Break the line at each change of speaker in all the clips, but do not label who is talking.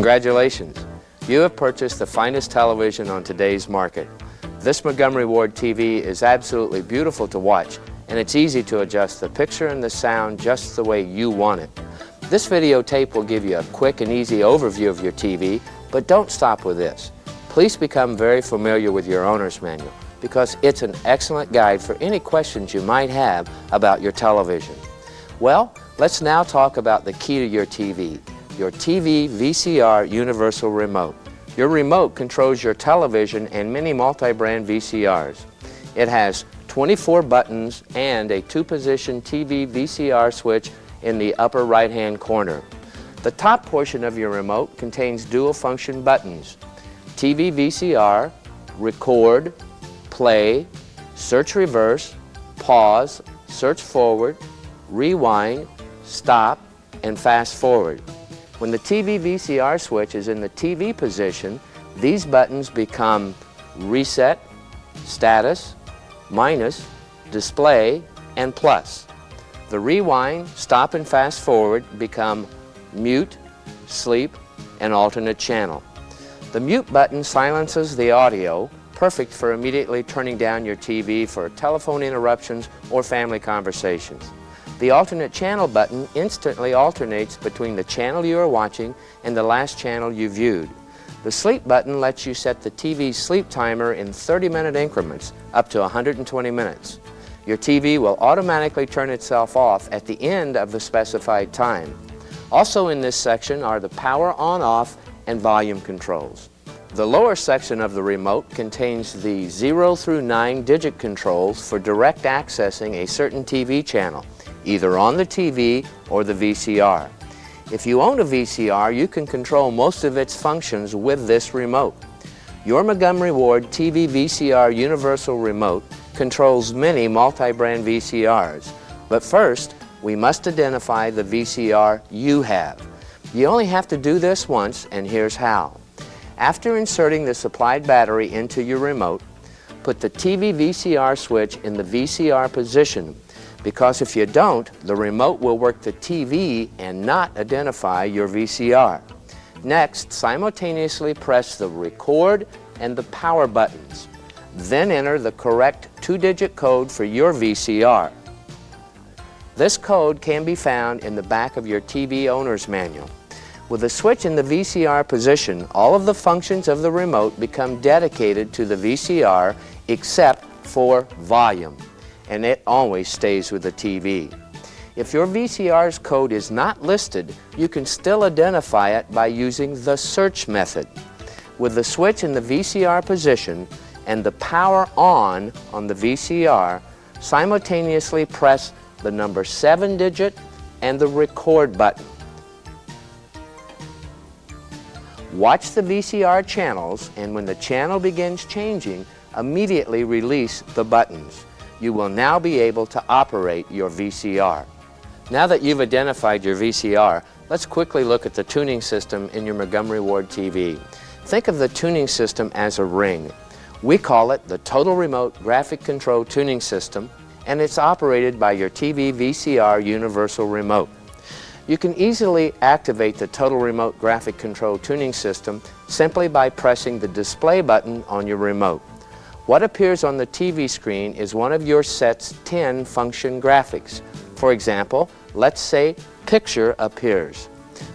Congratulations! You have purchased the finest television on today's market. This Montgomery Ward TV is absolutely beautiful to watch, and it's easy to adjust the picture and the sound just the way you want it. This videotape will give you a quick and easy overview of your TV, but don't stop with this. Please become very familiar with your owner's manual, because it's an excellent guide for any questions you might have about your television. Well, let's now talk about the key to your TV VCR universal remote. Your remote controls your television and many multi-brand VCRs. It has 24 buttons and a 2-position TV VCR switch in the upper right-hand corner. The top portion of your remote contains dual-function buttons: TV VCR, record, play, search reverse, pause, search forward, rewind, stop, and fast forward. When the TV VCR switch is in the TV position, these buttons become reset, status, minus, display, and plus. The rewind, stop, and fast forward become mute, sleep, and alternate channel. The mute button silences the audio, perfect for immediately turning down your TV for telephone interruptions or family conversations. The alternate channel button instantly alternates between the channel you are watching and the last channel you viewed. The sleep button lets you set the TV's sleep timer in 30-minute increments, up to 120 minutes. Your TV will automatically turn itself off at the end of the specified time. Also in this section are the power on-off and volume controls. The lower section of the remote contains the 0 through 9 digit controls for direct accessing a certain TV channel, either on the TV or the VCR. If you own a VCR, you can control most of its functions with this remote. Your Montgomery Ward TV VCR Universal Remote controls many multi-brand VCRs, but first we must identify the VCR you have. You only have to do this once, and here's how. After inserting the supplied battery into your remote, put the TV VCR switch in the VCR position, because if you don't, the remote will work the TV and not identify your VCR. Next, simultaneously press the record and the power buttons. Then enter the correct 2-digit code for your VCR. This code can be found in the back of your TV owner's manual. With the switch in the VCR position, all of the functions of the remote become dedicated to the VCR except for volume, and it always stays with the TV. If your VCR's code is not listed, you can still identify it by using the search method. With the switch in the VCR position and the power on the VCR, simultaneously press the number 7-digit and the record button. Watch the VCR channels, and when the channel begins changing, immediately release the buttons. You will now be able to operate your VCR. Now that you've identified your VCR, let's quickly look at the tuning system in your Montgomery Ward TV. Think of the tuning system as a ring. We call it the Total Remote Graphic Control Tuning System, and it's operated by your TV VCR Universal Remote. You can easily activate the Total Remote Graphic Control Tuning System simply by pressing the display button on your remote. What appears on the TV screen is one of your set's 10 function graphics. For example, let's say picture appears.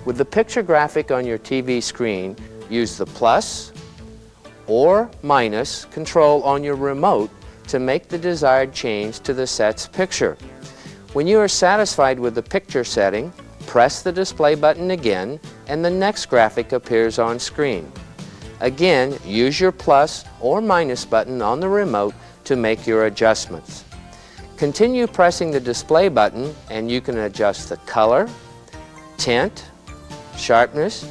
With the picture graphic on your TV screen, use the plus or minus control on your remote to make the desired change to the set's picture. When you are satisfied with the picture setting, press the display button again and the next graphic appears on screen. Again, use your plus or minus button on the remote to make your adjustments. Continue pressing the display button and you can adjust the color, tint, sharpness.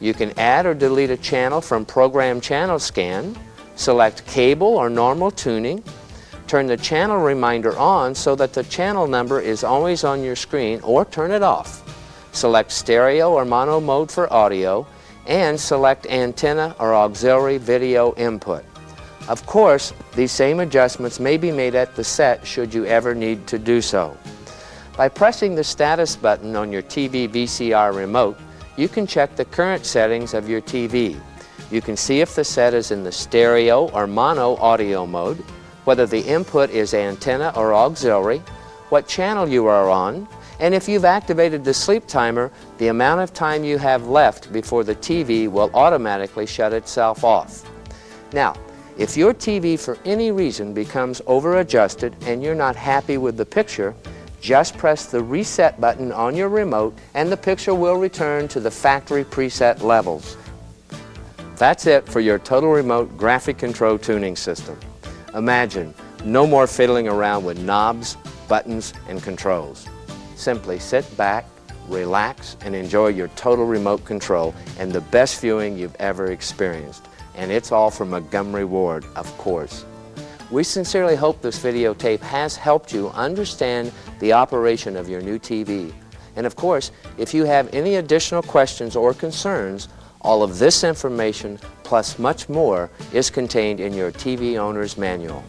You can add or delete a channel from Program Channel Scan, select cable or normal tuning, turn the channel reminder on so that the channel number is always on your screen, or turn it off. Select stereo or mono mode for audio, and select antenna or auxiliary video input. Of course, these same adjustments may be made at the set should you ever need to do so. By pressing the status button on your TV VCR remote, you can check the current settings of your TV. You can see if the set is in the stereo or mono audio mode, whether the input is antenna or auxiliary, what channel you are on, and if you've activated the sleep timer, the amount of time you have left before the TV will automatically shut itself off. Now, if your TV for any reason becomes over-adjusted and you're not happy with the picture, just press the reset button on your remote and the picture will return to the factory preset levels. That's it for your Total Remote Graphic Control Tuning System. Imagine, no more fiddling around with knobs, buttons, and controls. Simply sit back, relax, and enjoy your total remote control and the best viewing you've ever experienced. And it's all from Montgomery Ward, of course. We sincerely hope this videotape has helped you understand the operation of your new TV. And of course, if you have any additional questions or concerns, all of this information, plus much more, is contained in your TV Owner's Manual.